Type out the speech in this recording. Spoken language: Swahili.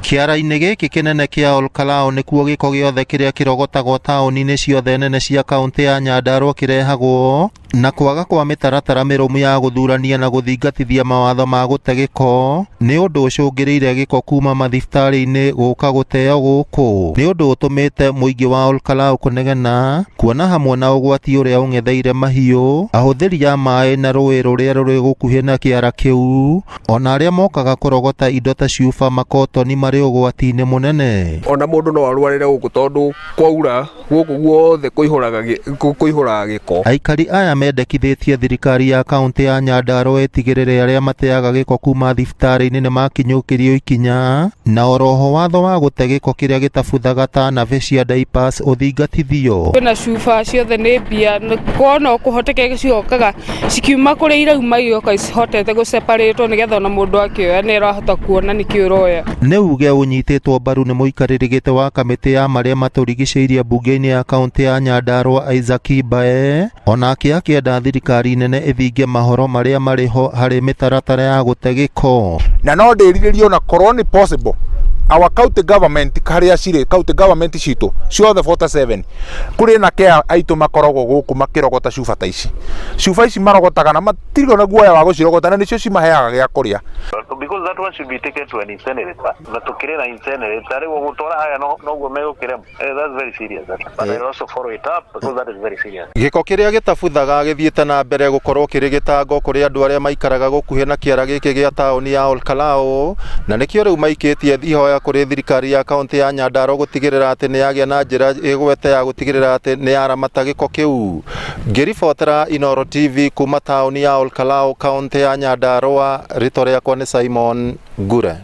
Kĩara-inĩ gĩkĩ kĩnene kĩa Olkalau nĩkuo gĩko gĩothe kĩrĩa kĩrogotagwo taũni-inĩ ciothe nene cia kaũntĩ ya Nyandarua kĩrehagwo, na kwaga kwa mĩtaratara mĩrũmu ya gũthurania na gũthingatithia mawatho ma gũte gĩko nĩ ũndũ ũcũngĩrĩire gĩko kuma mathibitarĩ-inĩ gũka gũteo gũkũ. Nĩ ũndũ ũtũmĩte mũingĩ wa Olkalau kũnegena, kuona hamwe na ũgwati ũrĩa ũng'etheire mahiũ, ahũthĩri a maĩ na rũĩ rũrĩa rũrĩ gũkuhĩ na kĩara kĩu, ona arĩa mokaga kũrogota indo ta cuba, makotoni marĩ ũgwati-inĩ mũnene. Ona mũndũ no arwarĩre gũkũ tondũ kwaura gũkũ guothe kũihũraga gĩko. Aikari aya mendekithĩtie thirikari ya kaũntĩ ya Nyandarua ĩtigĩrĩre arĩa mateaga gĩko kuma thibitarĩ-inĩ nĩ makinyũkĩrio ikinya, na oroho watho wa gũte gĩko kĩrĩa gĩtabuthaga ta nabe cia diapers ũthingatithio. Kwĩna cuba ciothe nĩ mbia, kwona kũhoteke ciokaga cikiuma kũrĩa irauma igoka cihotete gũceparĩtwo nĩgetha ona mũndũ akĩoya nĩ arahota kuona nĩkĩo ũroya. Nĩ uge ũnyitĩtwo mbaru nĩ mũikarĩri gĩtĩ wa kamĩtĩ ya marĩa matũrigicĩirie mbunge-inĩ ya kaũntĩ ya Nyandarua Isaac Mbae, onake akĩenda thirikari nene ĩthingie mahoro marĩa marĩ ho harĩ mĩtaratara ya gũte gĩko. Na no ndĩrirĩrie ona korwo nĩ possible our county government harĩa cirĩ county government citũ ciothe 47 kũrĩ na kea aitũ makoragwo gũkũ makĩrogota cuba ta ici. Cuba ici marogotaga na matirĩ na guoya wa gũcirogota na nĩcio cimaheaga gĩa kũrĩa. Because that one should be taken to an incinerator. Na tukire na incinerator rĩu gũtwara haya noguo megũkĩrema. That's very serious. But I also follow it up because that is very serious. Gĩko kĩrĩa gĩtabuthaga gĩthiĩte na mbere gũkorwo kĩrĩ gĩtango kũrĩ andũ arĩa maikaraga gũkuhĩ na kĩara gĩkĩ gĩa taũni ya Olkalau, na nĩkĩo rĩu maikĩtie ihoya kũrĩ thirikari ya kaũntĩ ya Nyandarua gũtigĩrĩra atĩ nĩ yagĩa na njĩra ĩgwete ya gũtigĩrĩra atĩ nĩ yaramata gĩko kĩu. Ngĩribotera Inooro TV kuma taũni ya Olkalau, kaũntĩ ya Nyandarua, rĩtwa rĩakwa nĩ Simon Ngure.